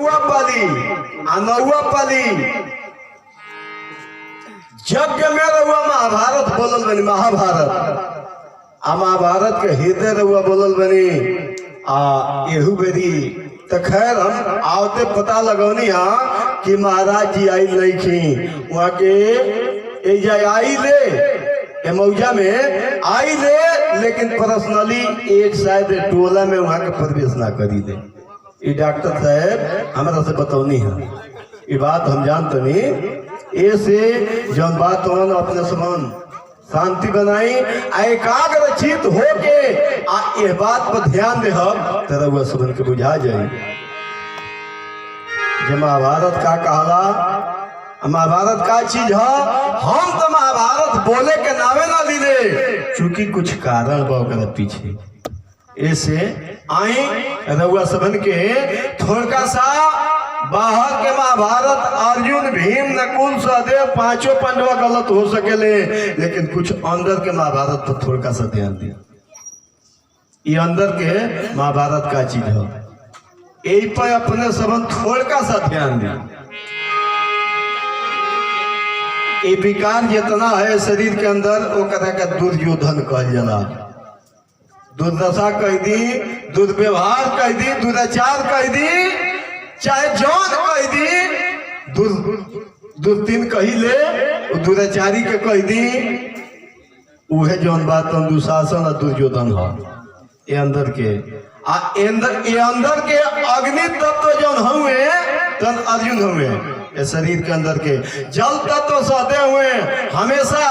पाली अनौआ पाली यज्ञ में रहुआ महाभारत बोलल बनी। महाभारत आ महाभारत के हृदय रहुआ बोलल बनी आ एहू बेरी तो खैर हम आवते पता लगौनी हाँ कि महाराज जी आई नहीं थी वहाँ के आई ले मौजा में आई ले, लेकिन पर्सनली एक शायद टोला में वहाँ के प्रवेश ना करी ले। ये डॉक्टर साहब हमारा से बतौनी है ये बात हम जानते नहीं। ऐसे जौन बात अपने समान शांति बनाई एकाग्र चित होके ये बात पर ध्यान दे हम तेरा हुआ सबन के बुझा जाए। जे महाभारत का कहला महाभारत का चीज है हम तो महाभारत बोले के नावे ना लीले चूंकि कुछ कारण बा पीछे ऐसे आई रउआ सबन के थोड़ा सा बाहर के महाभारत अर्जुन भीम नकुल सहदेव पांचों पांडवा गलत हो सकेले, लेकिन कुछ अंदर के महाभारत पर थोड़ा सा ध्यान दिया। ये अंदर के महाभारत का चीज है यही पर अपने सबन थोड़ा सा ध्यान दिया। ये विकार जितना है शरीर के अंदर वो कहता का दुर्योधन कह जाला, दुर्दशा कह दी, दुर्व्यवहार कह दी, दुराचार कह दी, चाहे जौन कह दी, दुर्तीन कही ले दुराचारी के कह दी, उहे जौन बात दुशासन और दुर्योधन है। ये अंदर के अंदर के अग्नि तत्व जौन हुए तन अर्जुन हुए। ये शरीर के अंदर के जल तत्व सहते हुए हमेशा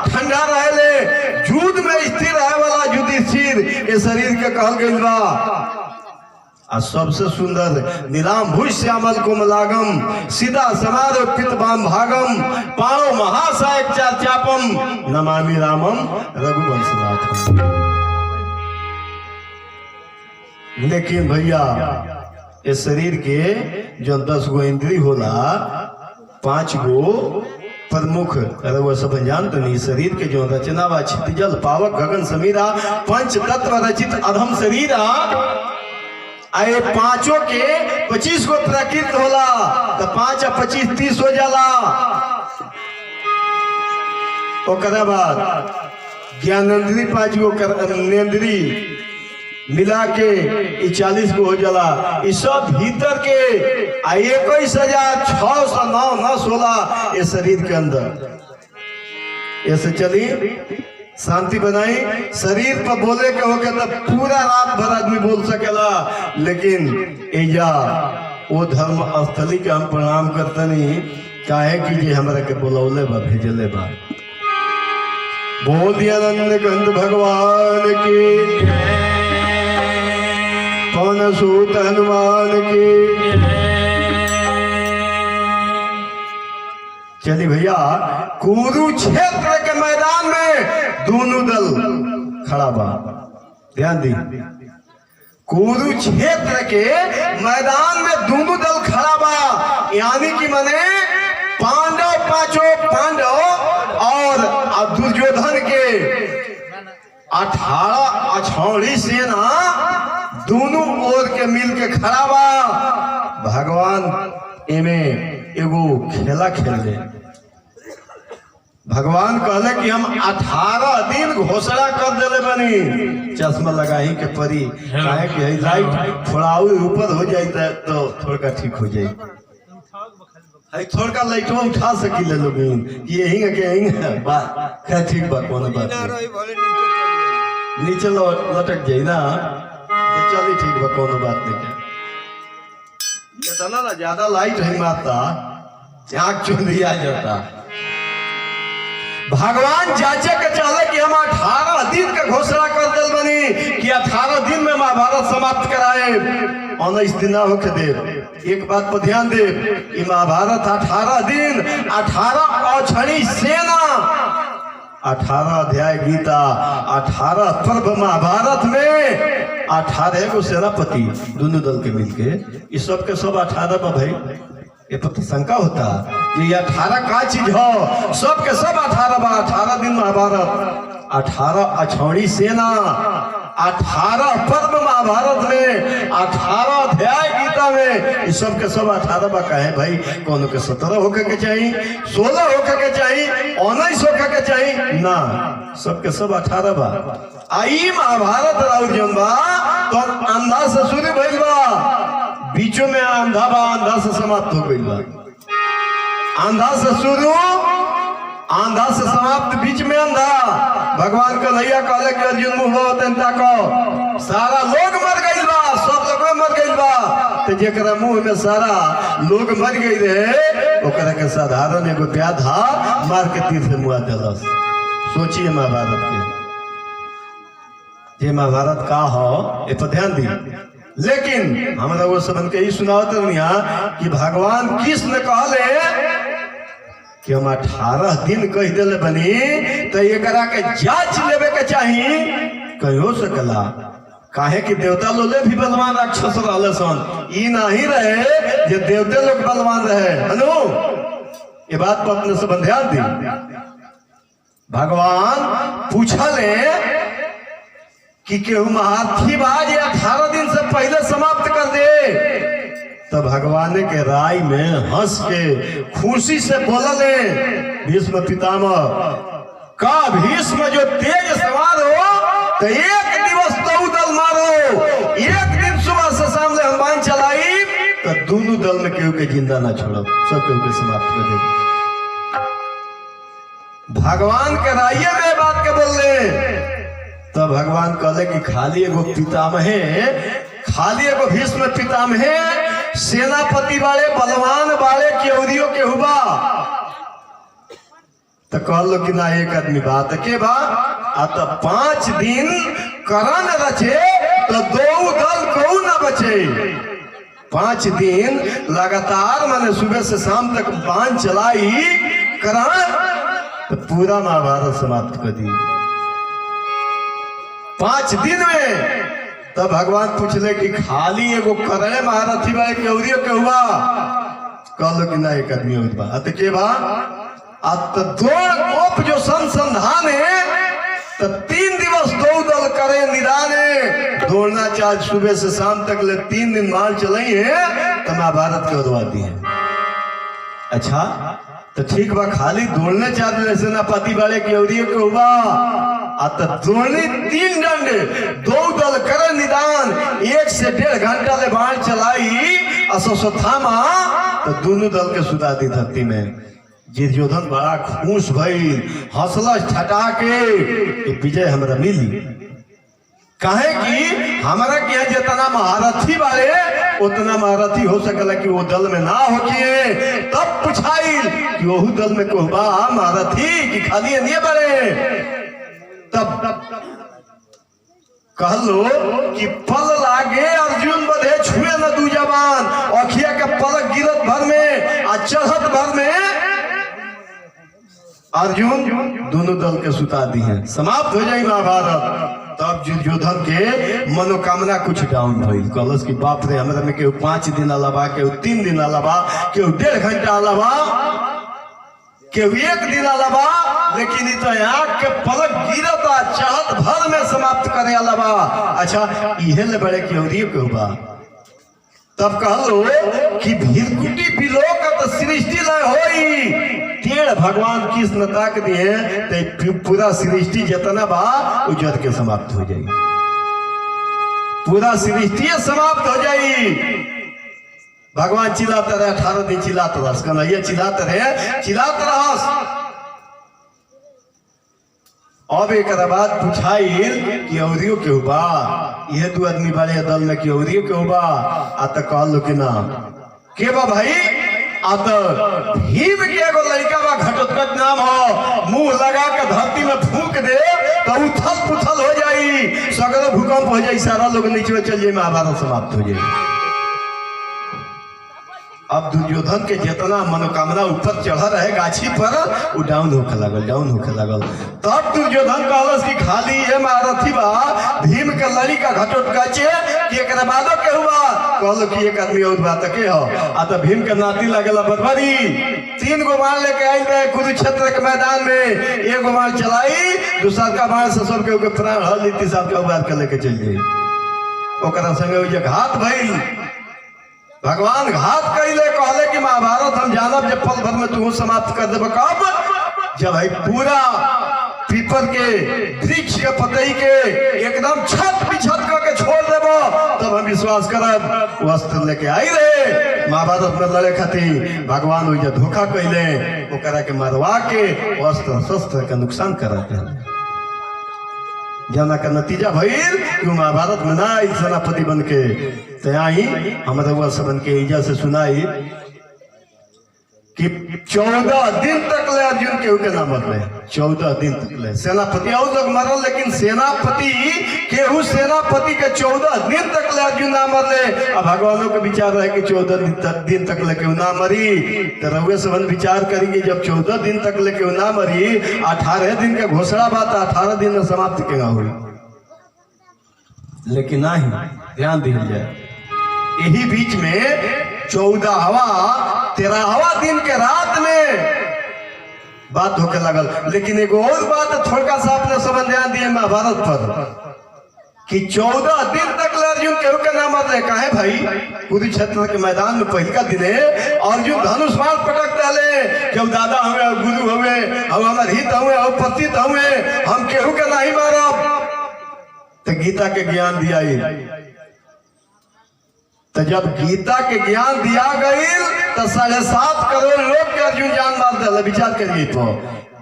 ठंडा रहले युद्ध में स्थिर रहे वाला युधिष्ठिर ये शरीर के कहल गई बा। आ सबसे सुंदर नीलाम भूष श्यामल कोमलागम सीधा समारो पितवाम भागम पाणो महासायक चापम नमामि रामम रघुवंशनाथम। लेकिन भैया इस शरीर के जो 10 गो इंद्री होला 5 गो प्रमुख वो सब जानते नहीं। शरीर के जो रचना व क्षितिजल पावक गगन समीरा पंच तत्व रचित अधम शरीरा आए पांचों के 25 गो प्रकृत होला तो 5 और 25 30 हो जाला। ओकरा बाद ज्ञानेंद्री 5 गो नेंद्री मिला के 40 गो हो जाला। ये सब भीतर के 21,609 नस होला ये शरीर के अंदर। ऐसे चली शांति बनाई शरीर पर बोले के हो तो पूरा रात भर आदमी बोल सकेला, लेकिन एजा वो धर्म स्थली के हम प्रणाम करते नहीं काहे कि जे हमरा के बोलौले बा भेजले बा। बोल आनंद गंध भगवान की पवन सूत हनुमान की। चलिए भैया कुरुक्षेत्र के मैदान में दोनों दल खड़ा बा, ध्यान दी। कुरुक्षेत्र के मैदान में दोनों दल खड़ा बा, यानी कि माने पांडव पांचों पांडव और दुर्योधन के 18 अछौड़ी सेना दोनों ओर के मिल के खड़ा बा। भगवान एमे एगो खेला खेले। भगवान कहले कि हम 18 दिन घोषणा कर दिले बनी चश्मा लगाही के परी काहे कि लाइट थोड़ा ऊपर हो जाए तो थोड़ा ठीक हो जाए। थोड़ा लाइटवा उठा सकी ले लोग यही के बात ठीक बा कोनो बात नीचे लटक जाए ना चलिए ठीक बा कोनो बात नहीं। इतना ना ज्यादा लाइट है माता आँख चुंदी आ जाता। भगवान जांचे के चले कि हम 18 दिन का घोषणा कर दिल बनी कि 18 दिन में महाभारत समाप्त कराए 19 दिन ना होके दे। एक बात पर ध्यान दे कि महाभारत 18 दिन 18 अछड़ी सेना 18 अध्याय गीता 18 पर्व महाभारत में 18 को सेनापति दोनों दल के मिलके इस सब के सब 18 पर भाई ये तो शंका होता ये 18 का चीज हो सब के सब 18 बा। 18 दिन महाभारत 18 अछौड़ी सेना 18 पर्व महाभारत में, 18 अध्याय गीता में, इस सब के सब 18 बा कहे भाई, कोनो के 17 होके के चाहिए, 16 होके के चाहिए, 19 होके के चाहिए ना, सबके सब 18 बा। आई महाभारत राउर जन बा तो अंधा से शुरू भइल बा, बीचों में अंधा बा, अंधा से समाप्त हो गइल बा। अंधा से शुरू, अंधा से समाप्त, बीच में अंधा। भगवान कन्हैया कहले कि अर्जुन मुंह को सारा लोग मर गइल बा, सब लोग मर गइल बा, तो जेकरा मुंह में सारा लोग मर गई रहे ओकरा के साधारण एगो प्याधा मार के तीर से मुआ देलस। सोचिए महाभारत के, ये महाभारत का हो ए पर ध्यान दी। लेकिन हमरा वो सबन के ही सुनावत रहिया कि भगवान कृष्ण कहले कि हम 18 दिन कह दिले बनी तो एकरा के जांच लेवे के चाहिए, कहीं हो सकला। काहे कि देवता लोग भी बलवान राक्षस रहले सन, ई नहीं रहे जे देवते लोग बलवान रहे। हनु ये बात पर अपने सब ध्यान दी। भगवान पूछले कि केहू महारथी बाज 18 दिन से पहले समाप्त कर दे, तो भगवान के राय में हंस के खुशी से बोलले भीष्म पितामह का, भीष्म जो तेज सवार हो तो एक दिवस तो दल मारो, एक दिन सुबह से शाम ले हम बाण चलाई तो दोनों दल में केहू के जिंदा ना छोड़ो, सब केहू के समाप्त कर दे। भगवान के राय में बात के बोलले तो भगवान कहले कि खाली एगो पितामह, खाली एगो भीष्म पितामह सेनापति वाले बलवान वाले केवरियों के हुआ, तो कहलो कि ना एक आदमी बात के बा आ तो 5 दिन करण रचे तो 2 दल को न बचे। 5 दिन लगातार माने सुबह से शाम तक बाण चलाई करण तो पूरा महाभारत समाप्त कर दी 5 दिन में। तब भगवान पूछले कि खाली एगो करे महारथी बा केवरियो के हुआ, कहलो कि ना एक आदमी हुआ अत के बा अत दौड़ जो संसंधान है तो 3 दिवस 2 दल करे निदाने, दौड़ना चाहे सुबह से शाम तक ले 3 दिन मार चलाई है तो महाभारत के उदवाती है। अच्छा तो ठीक बा, खाली दौड़ने चाहे सेनापति वाले केवरियो के हुआ दौड़नी 3 दंड 2 दल करे निदान 1 से 1.5 घंटा ले बाण चलाई असोथामा तो दोनों दल के सुधा दी धरती में। दुर्योधन बड़ा खुश भइल, हौसला छटा के विजय हमरा मिली। काहे कि हमारा क्या जितना महारथी वाले उतना महारथी हो सकला कि वो दल में ना होके, तब पूछाइल कि वहू दल में कहबा महारथी कि खाली नहीं बड़े, तब कहलो कि पल लागे अर्जुन बधे छुए न 2 जवान, अखिया के पलक गिरत भर में आ चढ़त भर में अर्जुन दोनों दल के सुता दी है, समाप्त हो जाए महाभारत। तब दुर्योधन के मनोकामना कुछ डाउन भइल, कहलस कि बाप रे हमरा में केहू 5 दिन अलावा, केहू 3 दिन अलावा, केहू 1.5 घंटा अलावा, केहू 1 दिन अलावा, लेकिन तो आँख के पलक गिरता चाहत भर में समाप्त करे अलावा। अच्छा इहे ले बड़े केवरियो के हुआ। तब कहलो कि भीरकुटी बिलोकत सृष्टि लय होई, टेढ़ भगवान कृष्ण ताक दिए तो पूरा सृष्टि जितना बा उजर के समाप्त हो जाई, पूरा सृष्टि समाप्त हो जाई। भगवान चिल्लाते रहे 18 दिन चिल्लाते रहस, कन्हैया चिल्लाते रहे, चिल्लाते रहस। अब एक बाद पूछाइल कि औरियो के हुआ, यह 2 आदमी वाले दल में कि औरियो के हुआ, आ तो कहलो कि ना के बा भाई, आ तो भीम के एगो लड़का बा घटोत्कच नाम हो, मुंह लगा के धरती में फूंक दे तो उथल पुथल हो जाई, सगरो भूकंप हो जाई, सारा लोग नीचे चल जाए, महाभारत समाप्त हो जाए। अब दुर्योधन के जितना मनोकामना ऊपर चढ़ा रहे गाछी पर वो डाउन होके लागल। तब दुर्योधन कहलस कि खाली ये महारथी बा भीम के लड़ी का घटोट गाचे कि एक बादो के हुआ कहलो कि एक आदमी और बात के हो आ तो भीम के नाती लगेला बरबरी 3 गो बाण लेके आई रहे कुरुक्षेत्र के मैदान में। एक गो बाण चलाई दूसरा का बाण ससुर के ऊपर प्राण हल तीसरा के बार के लेके चल गई। ओकरा संगे घात भइल। भगवान घात कैले कहले कि महाभारत हम जानब जब पल भर में तू समाप्त कर देब। कब? जब भाई पूरा पीपर के वृक्ष के पतई के एकदम छत बिछत करके छोड़ देब तब हम विश्वास करब। वस्त्र लेके आई रहे महाभारत में लड़े खातिर भगवान वही धोखा कैले ओकरा के मरवा के वस्त्र शस्त्र का नुकसान करते जना का नतीजा भइल कि महाभारत में ना सेनापति बन के तैयारी हमारे हुआ सबन के इजा से सुनाई कि 14 दिन तक ले अर्जुन केहू के नाम मरले। 14 दिन तक ले सेनापति और लोग मरल लेकिन सेनापति केहू सेनापति के 14 दिन तक ले अर्जुन ना मरले। अब भगवानों के विचार रहे कि 14 दिन तक ले केहू ना मरी तो रउए सबन विचार करेंगे जब 14 दिन तक ले केहू ना मरी 18 दिन के घोषणा बात 18 दिन में समाप्त केगा हुई। लेकिन नहीं ध्यान दिया जाए यही बीच में 13वां दिन के रात में बात होके लगल। लेकिन एक और बात थोड़ा सा अपने समझ ध्यान दिए महाभारत पर कि 14 दिन तक अर्जुन केहू के नाम मरले। काहे भाई? कुरुक्षेत्र के मैदान में पहला दिन अर्जुन धनुष बाण पटक डाले केहू दादा हुए गुरु हुए हमार हित हुए पतित हुए हम केहू के नहीं मारब। तो गीता के ज्ञान दिया तो जब गीता के ज्ञान दिया गई तो 7.5 करोड़ लोग के अर्जुन जान मार दिया। विचार करिए तो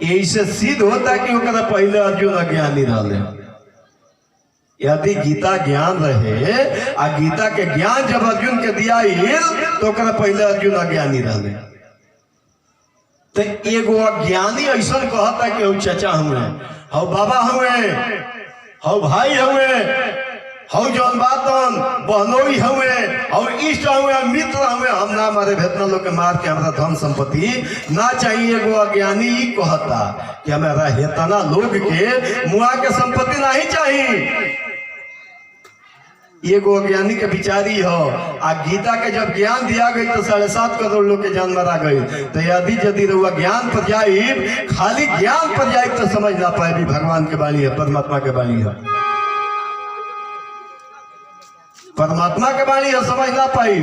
यही से सिद्ध होता कि पहले अर्जुन अज्ञानी रहे। यदि गीता ज्ञान रहे आ गीता के ज्ञान जब अर्जुन के दिया तो पहले अर्जुन अज्ञानी रहे। तो एगो अज्ञानी ऐसा कहता कि हौ चाचा हुए हौ बाबा हुए हौ भाई हुए हौ जौन बातन बहनोई हुए हौ इष्ट हुए मित्र हुए हम ना मारे भेतना लोग के मार के हमारा धन संपत्ति ना चाहिए। एगो अज्ञानी कहता कि हमारा हेतना लोग के मुआ के संपत्ति नहीं चाहिए। एगो अज्ञानी के विचारी हो आ गीता के जब ज्ञान दिया गई तो 7.5 करोड़ लोग के जान मारा गई। तो यदि रहुआ ज्ञान पर जाए खाली ज्ञान पर जाए तो समझ ना पाए भी भगवान के वाणी है परमात्मा के वाणी है परमात्मा के वाणी है समझ ना पाई।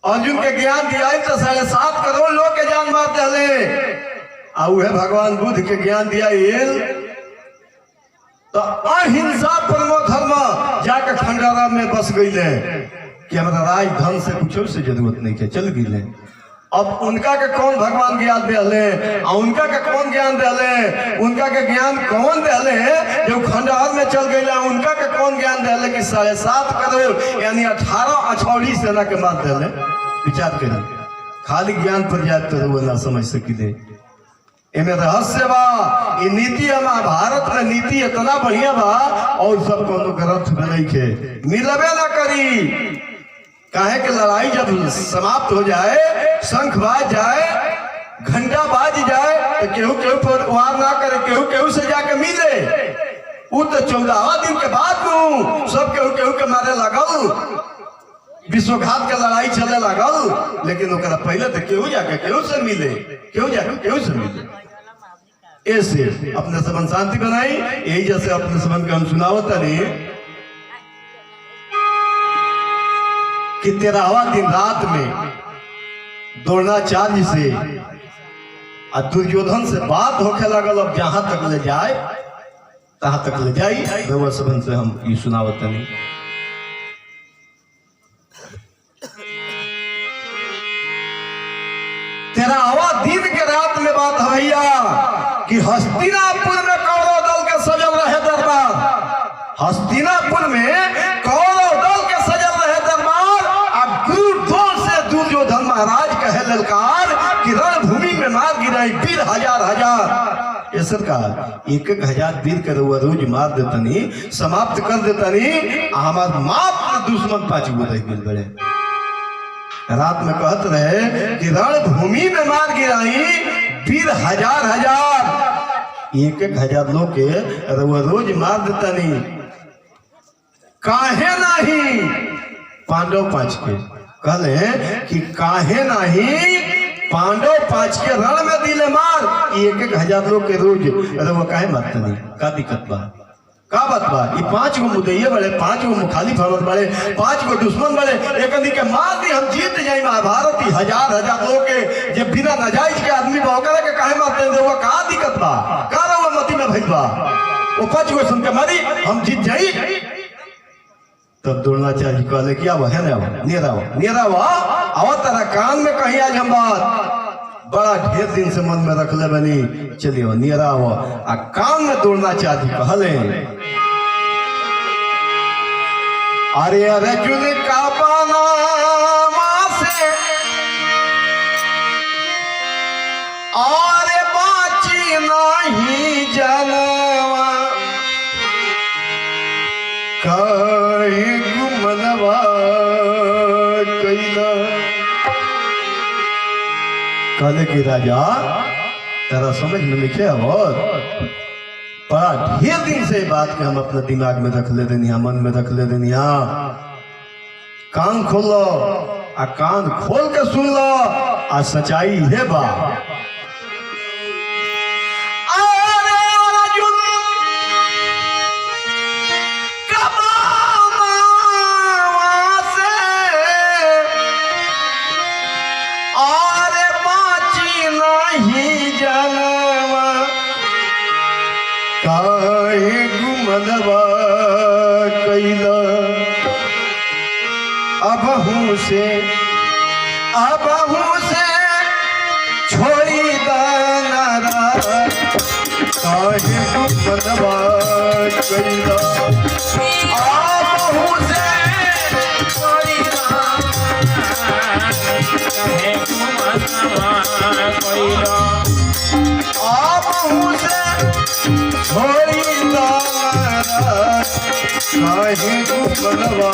अर्जुन के ज्ञान दिया तो 7.5 करोड़ लोग के जान मार दिले आ भगवान बुद्ध के ज्ञान दिया तो अहिंसा परमो धर्म जाकर खंडारा में बस गई कि हमारा राज धन से कुछ से जरूरत नहीं है चल गई। अब उनका के कौन भगवान ज्ञान दिले उनका के कौन ज्ञान दिले उनका के ज्ञान कौन दिले जो खंडहर में चल गए उनका के कौन ज्ञान दिले कि 7.5 करोड़ यानी 18 अछौड़ी सेना के मार दिले। विचार करें खाली ज्ञान पर जाए तो वो ना समझ सकी दे एमे रहस्य बा। ये नीति महाभारत में नीति इतना बढ़िया बा और सब कोनो ग्रंथ में नहीं के मिलबे ना करी। काहे कि लड़ाई जब समाप्त हो जाए शंख बाज जाए घंटा बाज जाए तो केहू केहू पर वार ना करे केहू से जाके मिले। वो तो 14वां दिन के बाद सब केहू के मारे लगल विश्वघात के लड़ाई चले लगल। लेकिन ओकरा पहले तो केहू जाके केहू से मिले केहू से मिले। ऐसे अपने संबंध शांति बनाई यही जैसे अपने संबंध का हम सुनावत नहीं कि 13वां दिन रात में द्रोणाचार्य से दुर्योधन से बात होके लगल। अब जहां तक ले जाए तहां तक ले जाई रउआ सबन से हम ये सुनावत नहीं। तेरहवां दिन के रात में बात भैया कि हस्तिनापुर में कौरव दल के सजल रहे दरबार। हस्तिनापुर में कौरव दल के सजल रहे दरबार और गुरुद्वार से दुर्योधन महाराज कहे ललकार कि रणभूमि में मार गिराई वीर हजार ये सरकार 1,000 वीर के रोज मार देतनी समाप्त कर देतनी हमार मात्र दुश्मन 5 गो रह गए बड़े रात में कहत रहे कि रणभूमि में मार गिराई वीर हजार हजार, एक एक हजार लोग के रोज मार देता नहीं, काहे नहीं पांडव पांच के कहले कि काहे नहीं पांडव पांच के रण में दिले मार, एक एक हजार लोग के रोज वो काहे मारते नहीं, का दिक्कत बा, का बात बा? ये 5 गो मुदैये बड़े, 5 गो मुखालिफ हमर बड़े, 5 गो दुश्मन बड़े, एक आदमी के मार दी हम जीत जाई महाभारत। हजार हजार लोग के जब बिना नाजायज के आदमी बा ओकरा के काहे मारते हैं, वो का दिक्कत बा, का रवा मती में भइल बा, वो 5 गो सुन के मारी हम जीत जाई। तब द्रोणाचार्य कहले कि आवा है ना, नेरा आवा तारा कान में कहीं आज हम बात बड़ा ढेर दिन से मन में रख ले बनी, चलिए नेरा आवा। आ कान में द्रोणाचार्य कहले अरे अर्जुन का पानामा से और बाची नहीं जनवा, कहीं गुमनवा कैला। कहले कि राजा तेरा समझ में लिखे और बड़ा ढेर दिन से बात के हम अपने दिमाग में रख ले देनी, मन में रख ले देनी। कान खोल लो, आ कान खोल के सुन लो, आ सच्चाई है बा। अबहू से छोड़ी दाना काहे गुमनवा कैला, अबहू से छोड़ी काहे गुमनवा कैला, अबहू से छोड़ी दाना काहे गुमनवा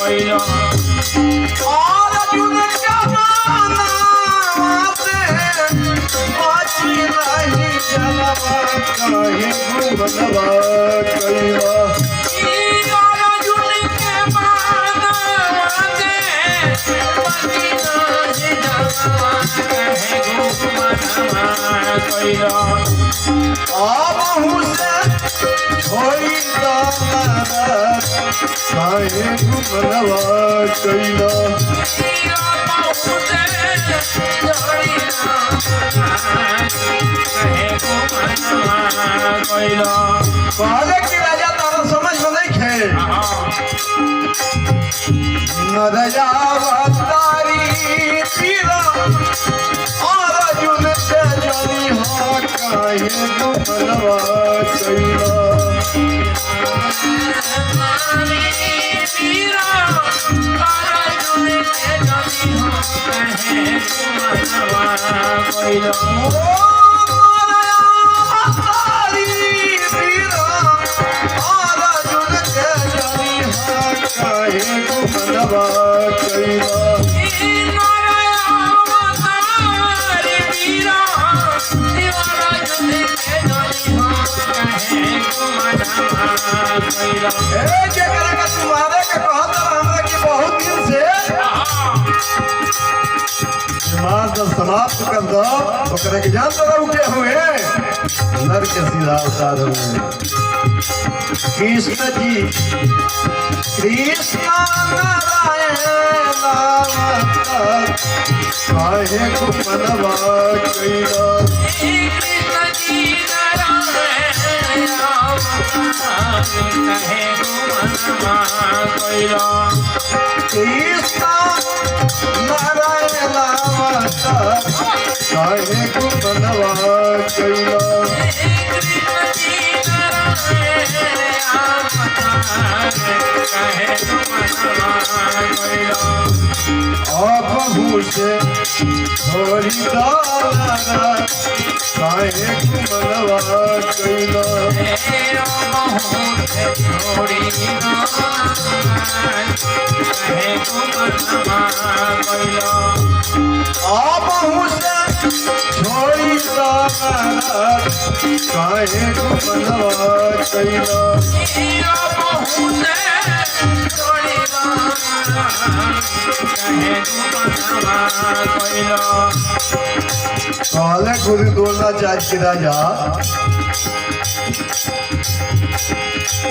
कैला। और अर्जुन का माना से बाची नहीं जनवा, काहे गुमनवा कैला। और अर्जुन के माना से बाची नहीं जनवा, काहे गुमनवा कैला। अबहू से छोड़ी दाना काहे गुमनवा कैला। कहले कि राजा तारा समझ में नहीं खे, नरया तारी पीरा और अर्जुन से जानी हो काहे गुमनवा कैला। तुम्हारे का कहत हमरा की बहुत दिन से जब समाप्त कर दो ओकरे के जान तो उठे हुए नर के सीधा उतार हुए कृष्ण जी, कृष्ण नारायण काहे गुमनवा कैला। कृष्ण जी नारायण काहे गुमनवा कैला। कृष्ण नारायण काहे गुमनवा कैला। अबहू से छोड़ी दाना काहे मनवा कैला आपहु से छोड़ी काहे मनवा कैला काले गुरु दोलना चाहिए राजा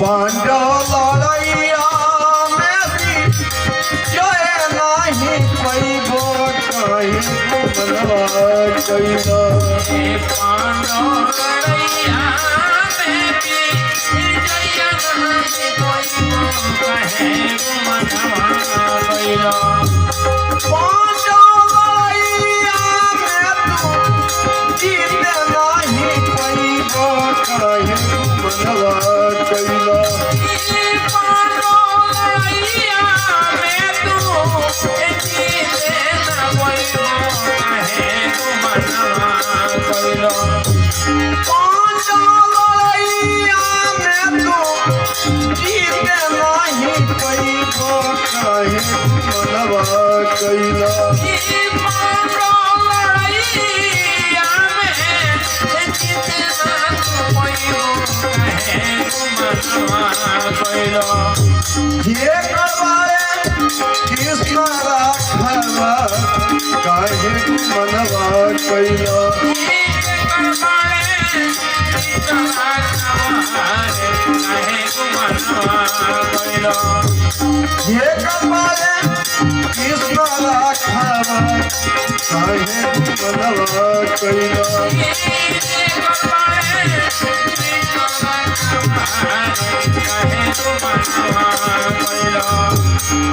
पांडव लड़ैया में भी जय नहीं पैबो कहीं मनवा कैला पांडव लड़ैया में भी जय नहीं पैबो कहीं मनवा कैला ये करवाए कृष्ण राघवा काहे मनवा कैला ये करवाए कृष्ण राघवा काहे मनवा कैला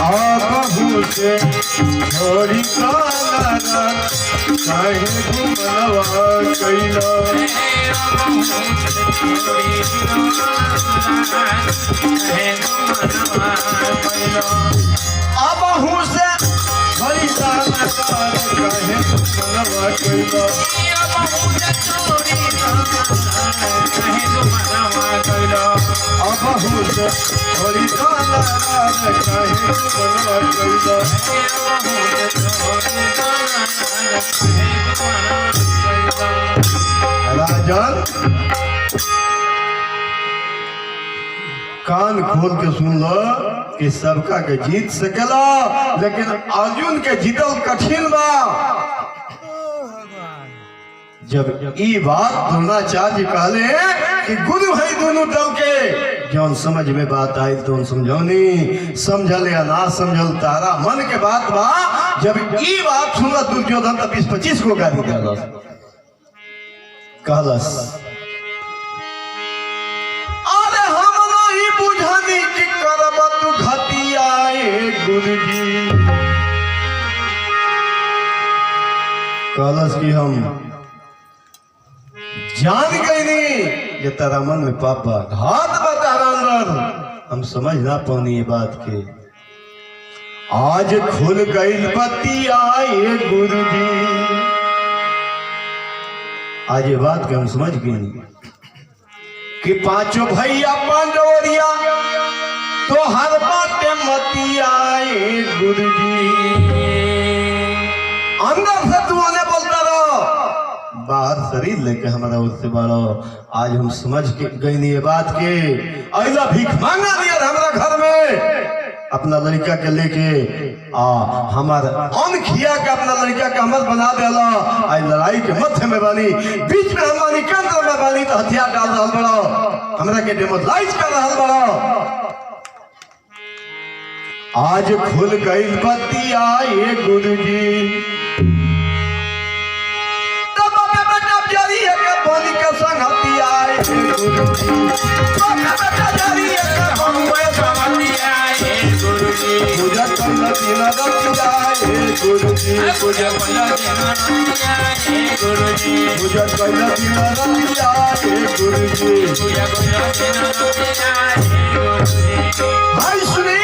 आपहु से छोड़ी काहे मनवा कैला आपहु से छोड़ी काहे मनवा कैला आपहु से छोड़ी राजन कान खोल के सुन लो कि सबका के जीत सकेला लेकिन अर्जुन के जीतल कठिन बा जब ई बात द्रोणाचार्य कहले कि गुरु है दोनों दल के जौन समझ में बात आई तो समझौनी समझल या ना समझल तारा मन के बात बा जब ई बात सुनल दुर्योधन तो 20-25 को गाली दिलस कहलस अरे हम नहीं बुझानी कि करब तू घटियाए गुरुजी कहलस कि हम जान गई नहीं ये तारा मन में पापा घात बता अंदर हम समझ ना पानी ये बात के आज खुल गई बत्ती आए गुरुजी आज ये बात के हम समझ गए कि पांचों भैया पांडवरिया तो हर बातें मती आए गुरुजी अंदर से तू उन्हें बोलता रहो बाहर शरीर लेके हमारा उससे बारो आज हम समझ के गई नहीं ये बात के अला भीख मांगा दिया हमारा घर में अपना लड़का के लेके हमारा अन खिया के अपना लड़का के हमर बना देला आज लड़ाई के मध्य में बानी बीच में हमारी केंद्र में बानी तो हथियार डाल रहा बड़ो हमरा के डेमोलाइज कर रहा बड़ो आज खुल गई बत्ती आए गुरुजी पानी का संग हती आए गुरुजी पूजा करना तीना रख जाए गुरुजी पूजा करना तीना रख जाए गुरुजी भाई सुनी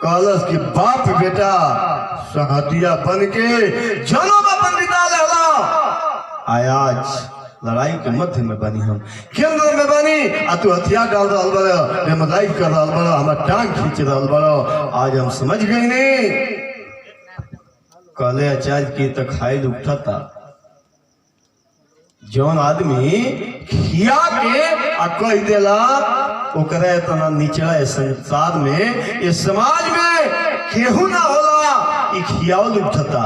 कलश की बाप बेटा संगतिया बन के जन्म अपन बिता लेला आज लड़ाई के मध्य में बनी, हम केंद्र में बनी आ तू हथियार डाल रहा बड़ो, रेमोलाइज कर रहा बड़ो, हमारा टांग खींच रहा बड़ो। आज हम समझ गए नहीं। कहले आचार्य की तो खाइल उठा था जौन आदमी खिया के आ कह देला ओकरा इतना निचला संसार में, इस समाज में केहू ना होला कि खियावल उठता।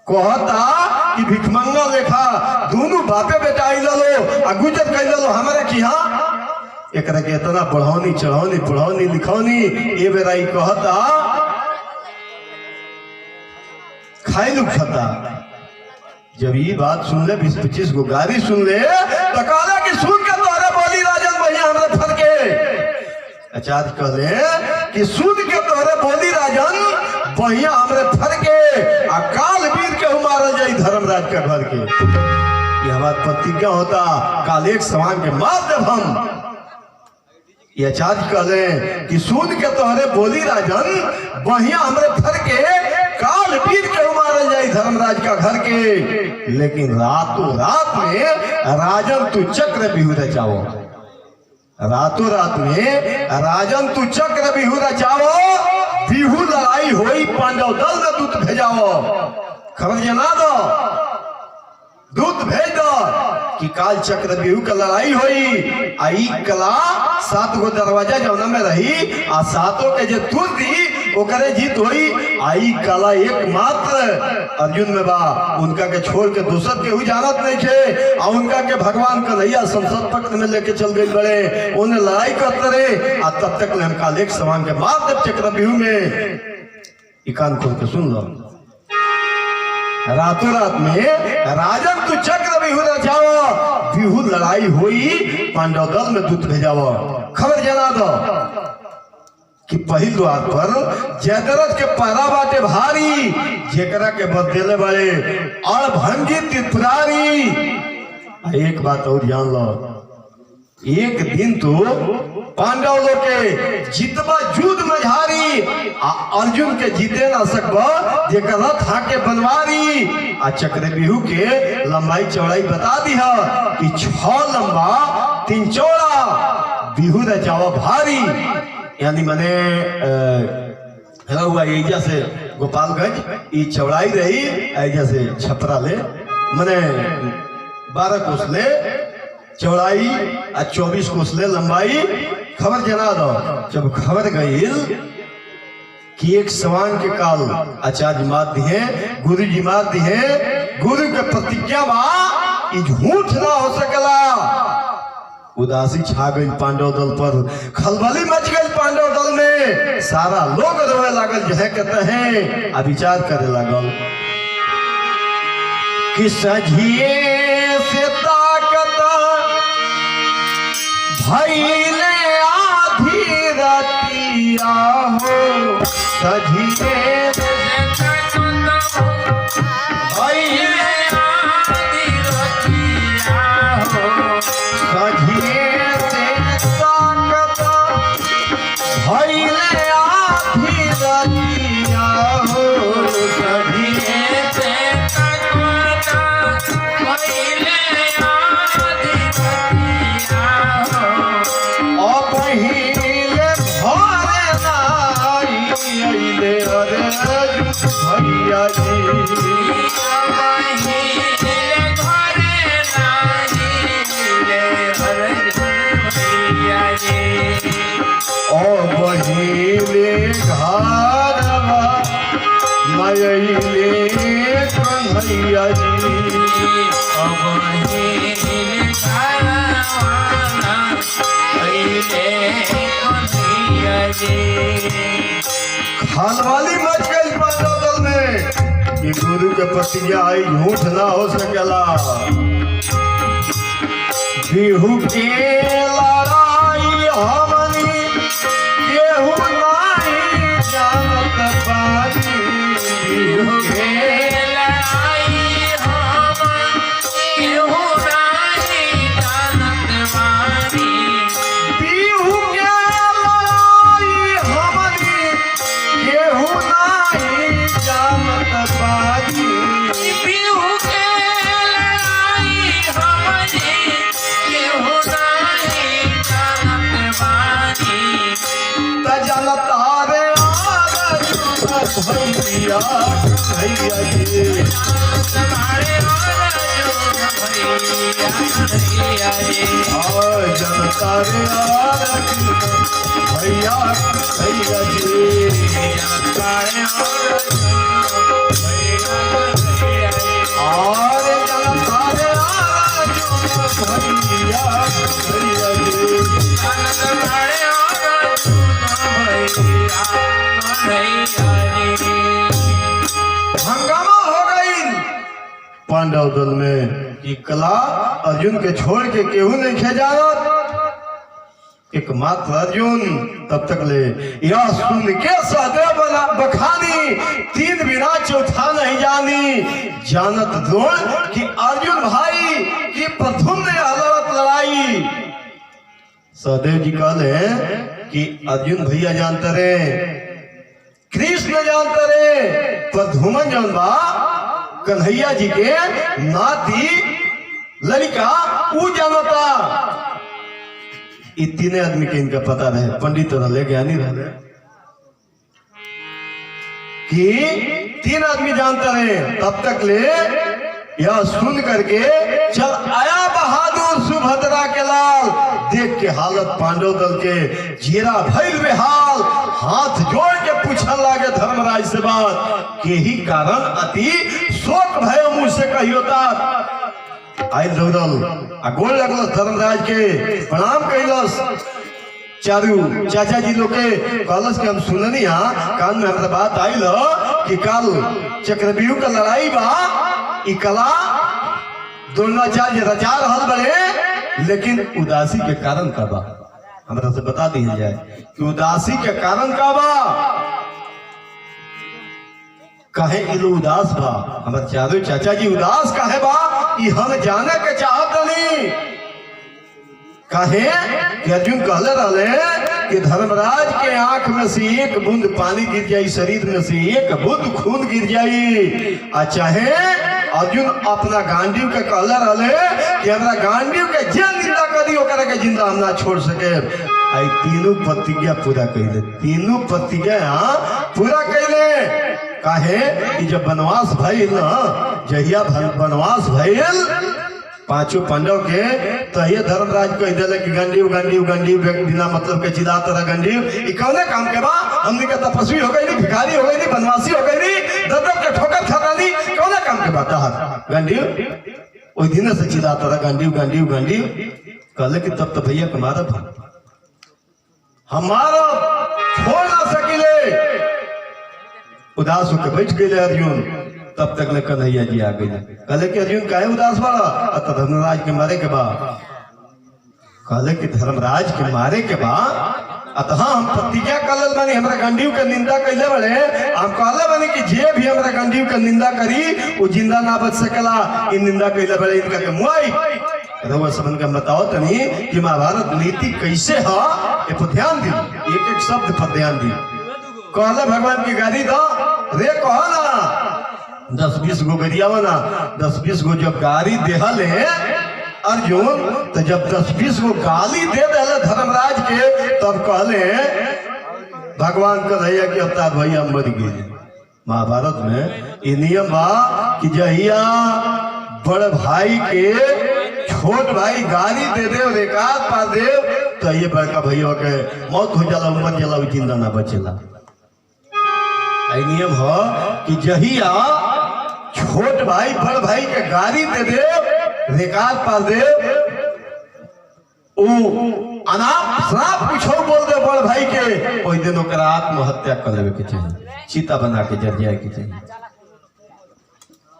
कहता कि भिखमंगा लेखा दोनों बापे बेटा आई लो आ गुजर कर लो हमारे की। हाँ एकरा के इतना बढ़ौनी चढ़ौनी पढ़ौनी लिखौनी ये बेराई कहता खाई लुखता। जब ये बात सुन ले 20-25 गो गाड़ी सुन ले तो कहला कि सुन के तोहरे बोली राजन भैया हमारे फर के। आचार्य कहले कि सुन के तोहरे बोली राजन भैया हमारे फर के आ काल वीर के मारल जाई धर्मराज के घर के। ये हमारा प्रतिज्ञा होता, काल एक समान के मार देव हम। ये आचार्य कहले कि सुन के तोहरे बोली राजन भैया हमारे फर के काल वीर के मारल जाई धर्मराज का घर के। लेकिन रातों रात में राजन तू चक्र बिहू रचाओ, रातों रात में राजन तू चक्र बिहू रचाओ, बिहू लड़ाई होई पांडव दल में दूत भेजाओ। खबर जना दो, दूत भेज दो कि काल चक्र बिहू का लड़ाई होई। आई कला 7 गो दरवाजा जौना में रही आ 7 के जे तूर दी ओकरे जीत होई। आई कला एकमात्र अर्जुन में बा, उनका के छोड़ के दूसर के हुई जानत नहीं थे। आ उनका के भगवान कन्हैया संसद पक्ष में लेके चल गए बड़े, उन्हें लड़ाई करते रहे आ तब तक हम काल एक समान के मार देव चक्र बिहू में। कान खोल के सुन लो, रातों रात में राजन तू चक्र बिहू रचाओ, बिहू लड़ाई हुई पांडव दल में दूत भेजाओ। खबर जना दो कि पहिल द्वार पर जयद्रथ के पहरा बाटे भारी, जेकरा के बदले बड़े और भंगी त्रिपुरारी। एक बात और जान लो, एक दिन तो पांडव लोग के जितबा युद्ध में झारी अर्जुन के जीते ना सकबा, जेकर रथ हाके बनवारी। आ चक्र बिहू के लंबाई चौड़ाई बता दी है कि 6 लंबा 3 चौड़ा, बिहू रचावा भारी। यानी मैंने हुआ एजा से गोपालगंज ये चौड़ाई रही, एजा से छपरा ले मैंने 12 कोस ले चौड़ाई आ 24 कोस ले लंबाई। खबर जना दो, जब खबर गई कि एक समान के काल आचार्य मार दिए, गुरु जी मार दिए, गुरु के प्रतिज्ञा बा झूठ ना हो सकला। उदासी छा गई पांडव दल पर, खलबली मच गई पांडव दल में। सारा लोग रोए लागल, जहे कहते हैं आ विचार करे लागल कि सजिए से ताकत भइले आधी रतिया हो, सजिए भइले आधी रतिया हो, सजिए से ताकत भइले आधी रतिया हो, सजिए से ताकत भइले आधी रतिया हो। ओ पहिले भरे नाई अइले अर्जुन भैया जी, बहिले घरवा मयले कन्हैया जी, खानवाली मच गई पांडव दल में कि गुरु के प्रतिज्ञा आई झूठ ना हो सकेला। बिहू के लड़ाई हमनी केहू नहीं जानत बानी, बिहू के लड़ाई केहू नहीं जानत बानी, बिहू के लड़ाई हमनी केहू नहीं जानत बानी, बिहू के लड़ाई भैया जी तुम्हारे और जनता रे भैया भैया जी और जनता रे भैया भैया जी हंगामा हो गई पांडव दल में कि कला अर्जुन के छोड़ के केहू नहीं खेजारत एकमात्र अर्जुन तब तक ले यह सुन के सहदेव बखानी तीन बिना चौथा नहीं जानी जानत द्रोण कि अर्जुन भाई की प्रथम ने हजरत लड़ाई सहदेव जी कहले कि अर्जुन भैया जानते रहे कृष्ण जानते रहे प्रधुमन जान बा कन्हैया जी के नाती लड़का ऊ जानता तीन आदमी के इनका पता रहे पंडित रहे ज्ञानी रहे कि तीन आदमी जानते रहे तब तक ले यह सुन करके चल आया बहादुर सुभद्रा के लाल देख के हालत पांडव दल के जीरा भैल बेहाल हाथ जोड़ के पूछन लागे धर्मराज से बात के ही कारण अति शोक भयो मुझसे कहियो तात आई दौड़ल आ गोल लगल धर्मराज के प्रणाम कैलस चारू चाचा जी लोग के कहलस के हम सुननी कान में हमरा बात आइल कि कल चक्रव्यूह का लड़ाई बा ई कला द्रोणाचार्य रचा रहल बड़े लेकिन उदासी के कारण का बा हमरा से बता दी जाए कि उदासी के कारण का बा कहे इलो उदास बा हमारे चारों चाचा जी उदास काहे बा ई हम जाने के चाहत नहीं कहे कि अर्जुन कहले रहले कि धर्मराज के आंख में से एक बूंद पानी गिर जाई शरीर में से एक बूंद खून गिर जाई आ चाहे अर्जुन अपना गांडीव के कहले रहले कि हमरा गांडीव के जे निंदा करी ओकरा के जिंदा हम ना छोड़ सके आई तीनों प्रतिज्ञा पूरा कैले तीनों प्रतिज्ञा पूरा कैले काहे कि जब वनवास भइल न जहिया वनवास भइल पांचों पांडव के तो ये धर्मराज कह दिले कि गंडीव गंडीव गंडीव बिना मतलब के चिल्ला तरह गंडीव ई कौने काम के बा हमनी के तपस्वी हो गई भिखारी हो गई वनवासी हो गई दत्तक के ठोकर खातानी कौने काम के बात है गंडीव ओई दिन से चिल्ला तरह गंडीव गंडीव गंडीव कहले कि तब तो भैया तुम्हारा हमारा छोड़ ना सकिले उदास होकर बैठ गए अर्जुन तब तक ले कन्हैया जी आ गए कहले कि अर्जुन काहे उदास बड़ा धर्मराज के मारे के बाद कहले कि धर्मराज के मारे के बाद अतः हम प्रतिज्ञा कर बानी हमरा गंडीव के निंदा कैले बड़े हम कहले बानी कि जे भी हमरा गंडीव के निंदा करी वो जिंदा ना बच सकेला इन निंदा कैले बड़े इनका के मुआई रउआ समन का बताओ तनी कि महाभारत नीति कैसे है ये पर ध्यान दी एक एक शब्द पर ध्यान दी कहले भगवान की गाड़ी दो रे कहो ना 10-20 गो गरियावा ना 10-20 गो जब गाड़ी देहले अर्जुन तो जब 10-20 गो गाली दे देले धर्मराज के तब कहले भगवान कन्हैया के अवतार भैया मर गए महाभारत में ये नियम बा कि जहिया बड़ भाई के छोट भाई गाली दे दे रेकात पा दे तो ये बड़का भैया के मौत हो जाला मर जाला जिंदा ना बचेला नियम हो कि जहिया छोट भाई बड़ भाई के गाली दे दे रेकात पा दे अनाप शराब कुछ बोल दे बड़ भाई के ओई दिन ओकरा आत्महत्या कर लेवे के चाहिए चीता बना के जर जाए के चाहिए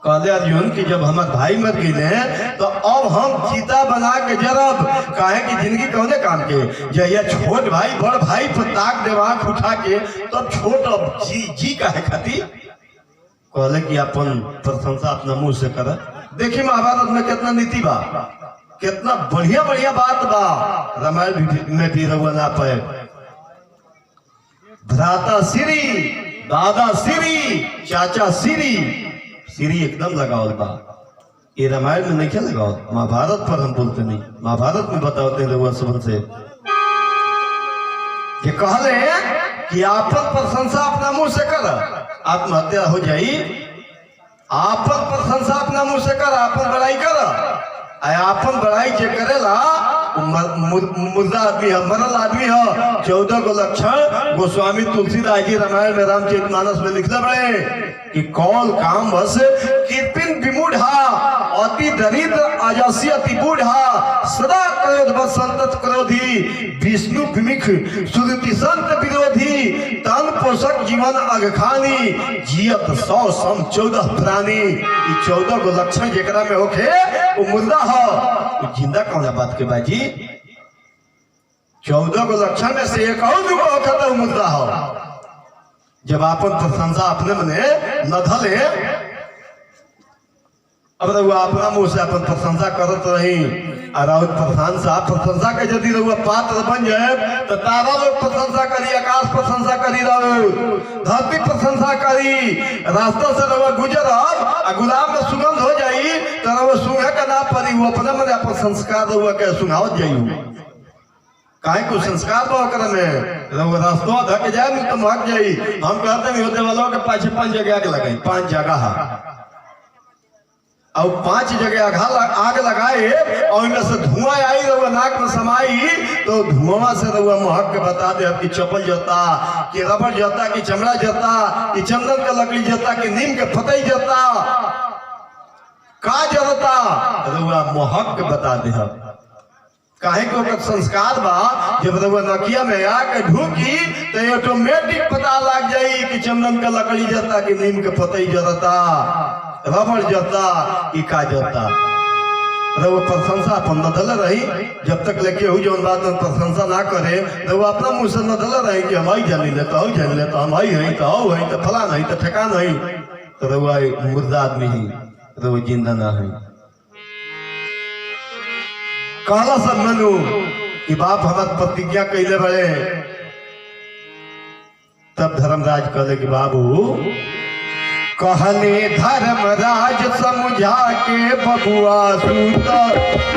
कहले अर्जुन कि जब हमार भाई मर गए तो अब हम चीता बना के जरब काहे कि जिंदगी कौने काम के जहिया छोट भाई बड़ भाई पर ताक दे आंख उठा के तब छोट अब जी काहे खाती कहले कि अपन प्रशंसा अपना मुंह से कर देखिए महाभारत में कितना नीति बा कितना बढ़िया बढ़िया बात बा रामायण में भी रहुआ ना पाए भ्राता श्री दादा श्री चाचा श्री श्री एकदम लगाओ बा ये रामायण में नहीं क्या लगाओ महाभारत पर हम बोलते नहीं महाभारत में बताते रहुआ सबन से कि कहले कि आपन प्रशंसा अपना मुंह से कर आत्महत्या हो जाई आपन प्रशंसा अपना मुंह से कर, आपन बड़ाई कर। आपन बड़ाई जे करेला मुर्दा आदमी है, मरल आदमी है। 14 गो लक्षण गोस्वामी तुलसीदास जी रामायण में रामचरितमानस में लिखले बड़े कि कौल काम बस कृपिन विमूढ़ा, अति दरिद्र अजस्य अति बूढ़ा, सदा क्रोध बस संतत क्रोधी, विष्णु विमुख सुरति संत विरोधी, तन पोषक जीवन अगखानी, जियत 100 सम 14 प्राणी। 14 गो लक्षण जेकरा में होखे वो मुर्दा है, जिंदा कौन बात के बाजी। 14 गो लक्षण में से एक और दुगो होता तो मुर्दा हो। जब आपन प्रशंसा अपने मने न धले, अब रहुआ अपना मुंह से अपन प्रशंसा करत रही और प्रशंसा के यदि रहुआ पात्र बन जाए तो तारा लोग प्रशंसा करी, आकाश प्रशंसा करी, धरती प्रशंसा करी। रास्ता से रहुआ गुजरब गुलाब में सुगंध हो जाई तो रहुआ सुंघे के ना पड़ी, वो अपने मने अपन संस्कार रहुआ के सुनावत जाई। काहे को संस्कार बकर में रहुआ रास्ता धक जाए तो महक जाई। हम कहते नहीं होते वालों के पाछे 5 जगह आग लगाई, 5 जगह और 5 जगह आग लगाए और उनमें से धुआं आई रहुआ नाक में समाई तो धुआं से रहुआ महक के बता दे कि चप्पल जता, कि रबड़ जता, कि चमड़ा जता, कि चंदन का लकड़ी जता, कि नीम के फतई जता, का जरता रहुआ महक के बता दे। काहे को संस्कार बा जब रहुआ नकिया में आके ढूकी तो ऑटोमेटिक पता लग जाई कि चंदन का लकड़ी जता, कि नीम के फतई जरता, रबड़ जता, कि का जता। रहुआ प्रशंसा अपन न धल रही जब तक लेके हो जौन बात में प्रशंसा ना करे रहुआ अपना मुंह से न धल रही कि हम आई जानी ले तो जानी ले तो हम आई है तो आओ है तो फला नहीं तो ठेकान है, तो रहुआ मुर्दा आदमी ही, रहुआ जिंदा ना है। कहला सब मनु कि बाप हमार प्रतिज्ञा कैले बड़े। तब धर्मराज कहले कि बाबू कहले धर्मराज समझा के बबुआ सूत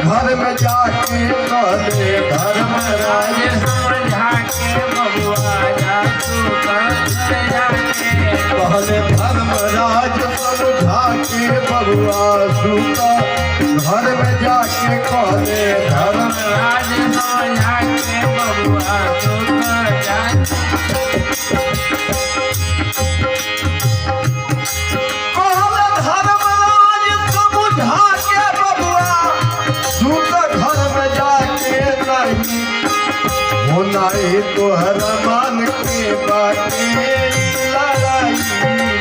घर में जाके, कहले धर्मराज समझा के बबुआ सूत घर जाके, कहले धर्मराज समझा के बबुआ सूत घर में जाके, कहले धर्मराज समझा के बबुआ सूत जाके, तोहर मान के बाटे लड़ाई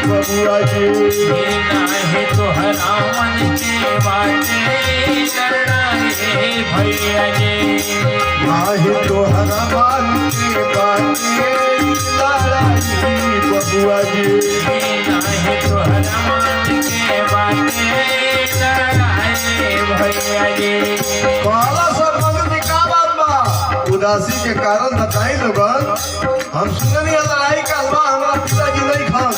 बबुआ जी, नाही तोहरा मन के बाटे लड़ाई भैया जी, नाही तोहरा मान के बाटे लड़ाई बबुआ जी, नाही तोहरा मन के बाटे लड़ाई भैया जी। कहला सब मनुष्य का बात बा उदासी के कारण बताई लोगन। हम सुननी लड़ाई का हलवा हमारा पिताजी नहीं खान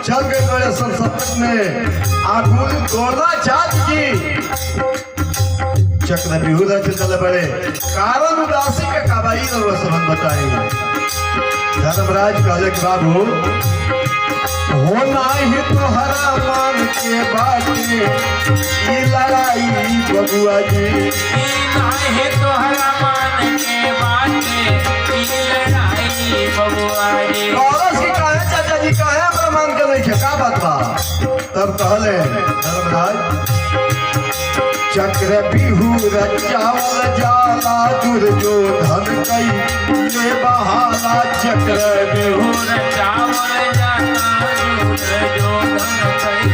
चल गए बड़े संसद में आगुल दौड़ना चाहत की चक्र बिहुदा चले बड़े कारण उदासी के काबाई लोग सबन बताई। धर्मराज कहले कि बाबू होना ही तोहरा मान के बाटे ई लड़ाई बबुआ जी, नाही तोहरा मान के बाटे ई लड़ाई बबुआ जी। चाचा जी कहे हमरा मान के नहीं का बात बा। तब कहले धर्मराज चक्र बिहू रचावल जाला दुर्योधन कई ले बहाला, चक्र बिहू रचावल जाला दुर्योधन कई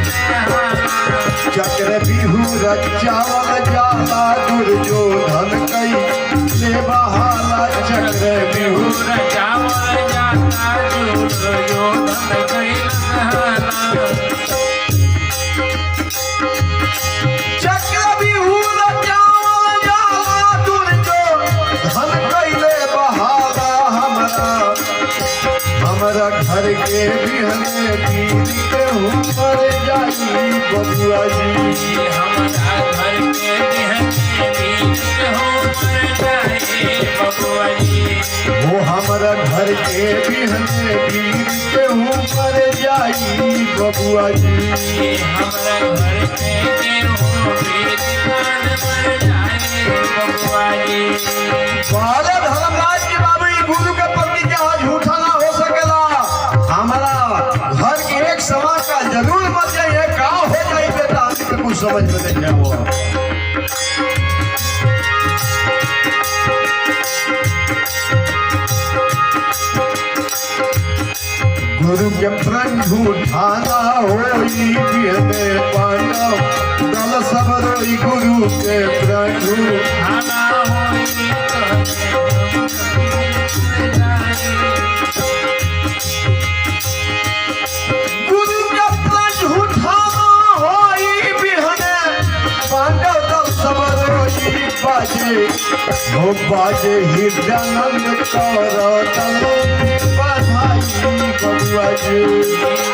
चक्र बिहू रचावल जाला दुर्योधन कई ले बहाला, चक्र बिहू रचावल जाला दुर्योधन कई घर के बिहने पीर के ऊपर जाई बबुआ जी, हमारा घर के बिहने पीर के ऊपर जाई बबुआ जी, वो हमारा घर के बिहने वीर के ऊपर जाई बबुआ जी। हमरा घर पे केहू वीर प्राण मर जाए बबुआ जी। पहले धर्मराज के बाबू ई गुरु के प्रति के आज झूठा ना हो सकेला। हमारा घर के एक समाज का जरूर मत जाइए, का हो जाए बेटा आपके कुछ समझ में नहीं आओ। गुरु के प्रण झूठाना होई बिहने पांडव दल सब रोई गुरु के प्रण खाना होई गुरु के प्रण झूठाना होई बिहने पांडव दल सब रोई बाजे हो बाजे हृदयानंद कौर दल बधाई बबुआ जी।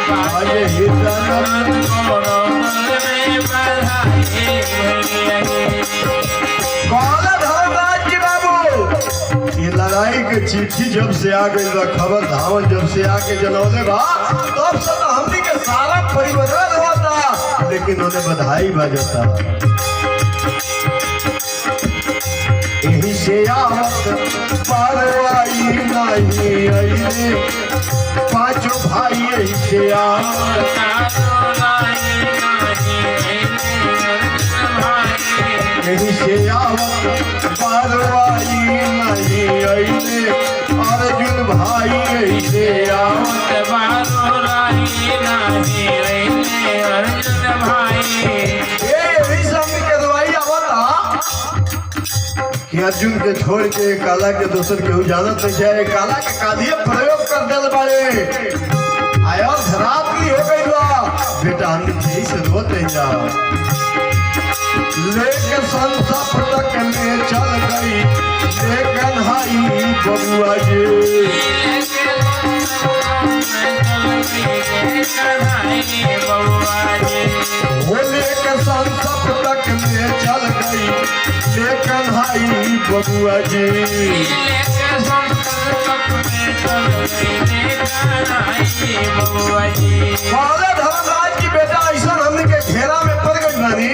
बाजे हृदयानंद कौन धर्मराज जी बाबू ये लड़ाई के चिट्ठी जब से आ गई बा, खबर धावन जब से आके जनौले बा, तब से तो हमनी के सारा परिवर्तन होता, लेकिन उन्हें बधाई बजता। यही से आवत पारवाई नहीं अइले पांचों भाई, यही से आवत यही से आवत पारवाई नहीं अइले अर्जुन भाई, यही से आवत यही सब के दवाई आवता कि अर्जुन के छोड़ के काला के दोसर केहू जानत नहीं जाए। काला के कालिए प्रयोग कर दिल बाड़े आया धरातली हो गई बा बेटा, हम यही से रोत नहीं जा लेके संसप तक में चल गई लेकिन हाई बबुआ जी। होले के संसप तक में चल गई लेकिन हाई बबुआ जी। धर्मराज की बेटा ऐसा हमने के घेरा में पड़ गई बानी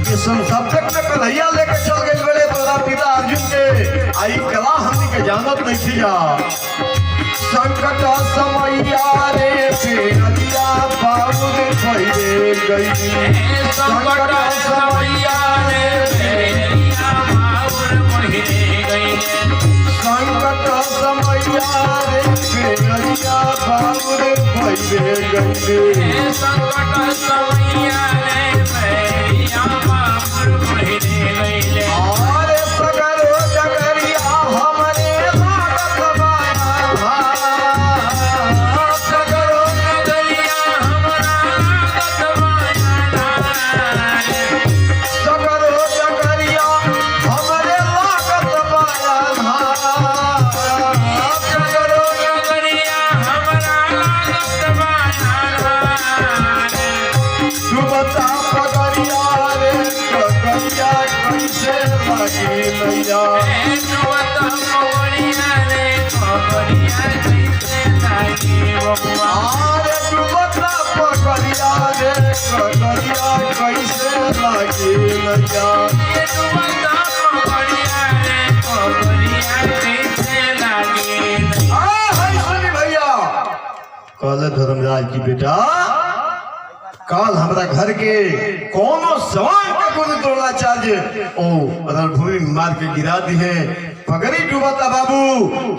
कि संसप्तक में कन्हैया लेके चल गई बड़े तोरा पिता अर्जुन के आई कला हमने के जानत नहीं थी जा। संकट समैया रे पेरिया बाबू भइले गई, संकट समैया रे पेरिया बाबू भइले गई, संकट समैया रे पेरिया बाबू भइले गई, संकट समैया रे पेरिया बाबू भइले गई। अरे सगरो जगरिया हमरे लागत माया कहले धर्मराज की बेटा काल हमारा घर के कोनो सवाल का गुरु द्रोणाचार्य ओ रणभूमि में मार के गिरा दी है, पगड़ी डूबता बाबू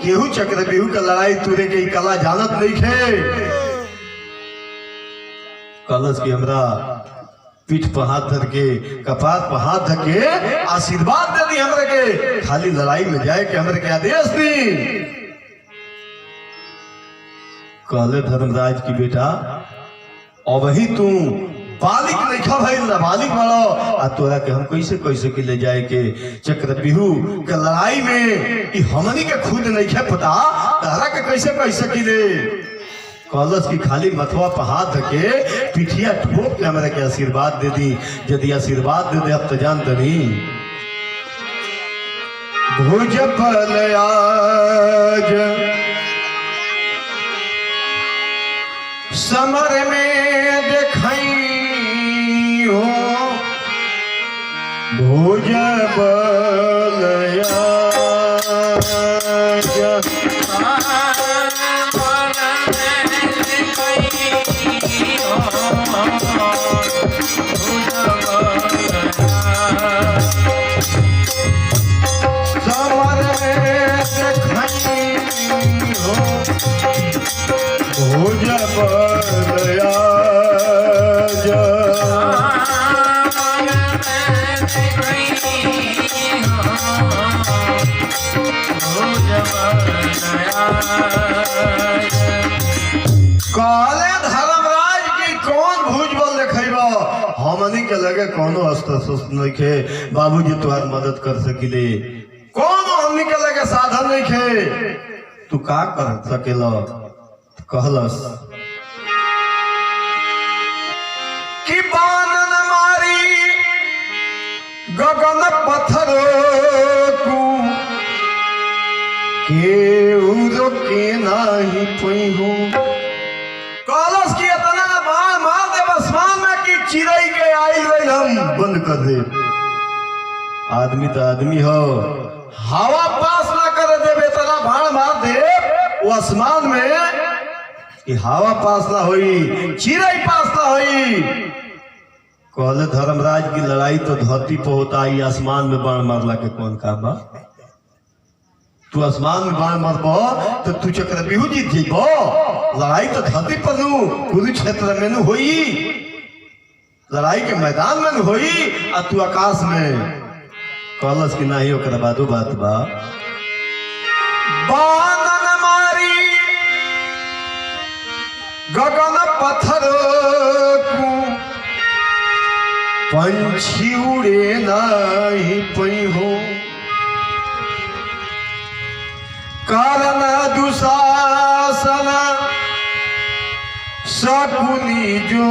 केहू चक्र बेहू का लड़ाई तुरे के कला जानत नहीं खे। कलश की हमरा पीठ पर हाथ धर के कपार पर हाथ धर के आशीर्वाद दे दी हमरा के, खाली लड़ाई में जाए के हमरा के आदेश दी। कहले धर्मराज की बेटा अब ही तू बालिक नहीं खा भाई नाबालिग वालो आ तोरा के हम कैसे कैसे के ले जाए के चक्र बिहू के लड़ाई में ई हमनी के खुद नहीं खे पता तारा के कैसे कैसे के ले। कलश की खाली मथवा पर हाथ के पिठिया ठोक के हमरा के आशीर्वाद दे दी, यदि आशीर्वाद दे दे अब तो जान दनी भुज बल आज समर में देखई हो भुज बल आज भुज बल काले धर्मराज की कौन भुज बल देखेबा हमनी के लगे कोनो अस्त्र शस्त्र नहीं खे बाबूजी तुम्हार मदद कर सकिले कौन हमनी के लगे साधन नहीं खे तू का कर सकेला कहलस कि बानन मारी गगन पत्थर को केहू के नाही पइहू कहलस कि इतना बाण मार दे आसमान में कि चिड़ै के आई गई हम बंद कर दे आदमी तो आदमी हो हवा पास ना कर दे इतना बाण मार दे वो आसमान में कि हवा पास ना हुई चिड़ै पास ना हुई कहले धर्मराज की लड़ाई तो धरती पे होता है आसमान में बाण मारला के कौन काम बा तू आसमान में बाण मारबो तो तू चक्रव्यूह जीत जीबो लड़ाई तो धरती पर कुरुक्षेत्र में न हुई लड़ाई के मैदान में न हुई आ तू आकाश में कहलस कि नहीं ओकरा बादो बात बा बानन मारी गगन पत्थर को पंछी उड़े नहीं पइहू कारण दुशासन शकुनी जो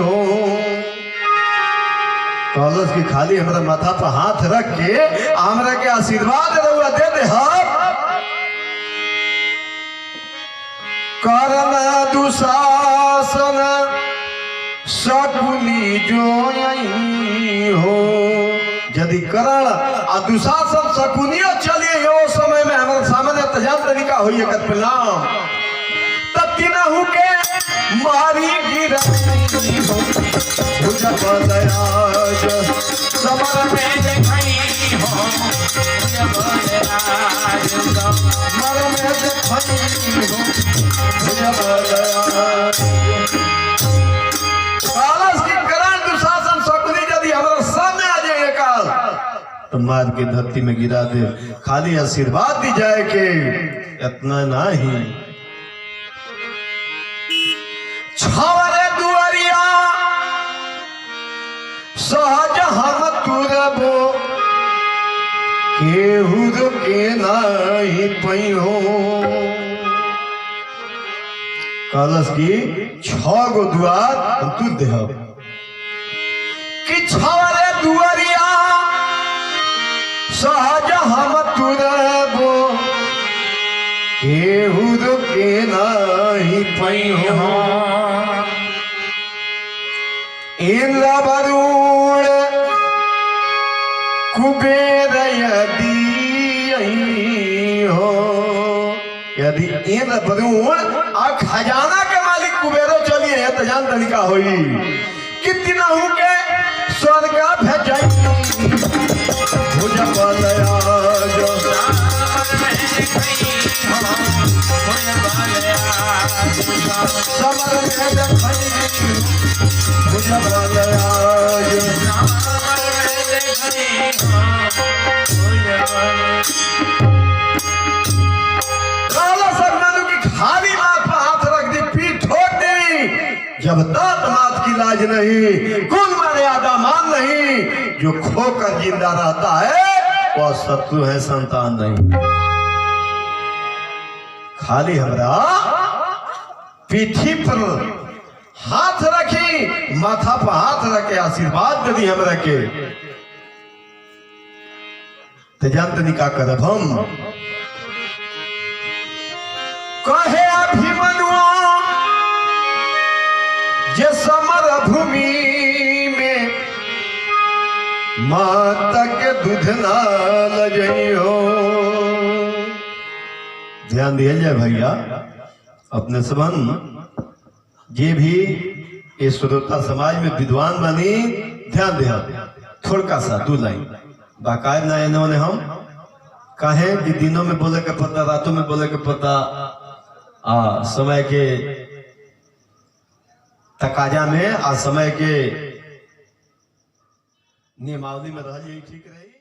हो कहलस कि खाली हमरा माथा पर हाथ रख के हमरा के आशीर्वाद रउआ दे दे कारण दुशासन शकुनी जो हो यदि करण आ दुशासन शकुनियो चलिए यो समय में हमारे सामने तजाम तरीका हुई एक परिणाम तब तीनहु के मारी गिरई हो भुज बल आज समर में देखई हो भुज बल आज समर में देखई हो भुज बल आज कालस की करण दुशासन शकुनी यदि हमारे सामने आ जाए काल तो मार के धरती में गिरा दे खाली आशीर्वाद दी जाए कि इतना नहीं छवरे दुआरिया सहज हम तुरबो केहू के नहीं पइहो कहलस की 6 गो दुआर हम तू देहब कि छवरे दुआरिया सहज हम तुरबो केहू के नहीं पइहो इंद्र वरुण कुबेर यदि हो यदि इंद्र वरुण आ खजाना के मालिक कुबेरो चलिए तो जान तरीका होई कितना हूं के स्वर्ग भेजई भुज बल आज समर में देखई भुज बल आज खाली माथ पर हाथ रख दी पीठ ठोक दी जब तक मात की लाज नहीं कुल मर्यादा मान नहीं जो खोकर जिंदा रहता है वह शत्रु है संतान नहीं खाली हमरा पीठी पर हाथ रखी माथा पर हाथ रखे आशीर्वाद दे दी हमरा के तो जानते का करब हम कहे अभिमनुआ जे समर भूमि में माता के दूध ना लजइयो। ध्यान दिया जाए भैया अपने संबंध जे भी इस श्रोता समाज में विद्वान बनी ध्यान दिया थोड़ा सा 2 लाइन बाकायद ना इन्होंने हम कहे कि दिनों में बोले के पता रातों में बोले के पता समय के तकाजा में समय के नियमावली में रह ठीक रही।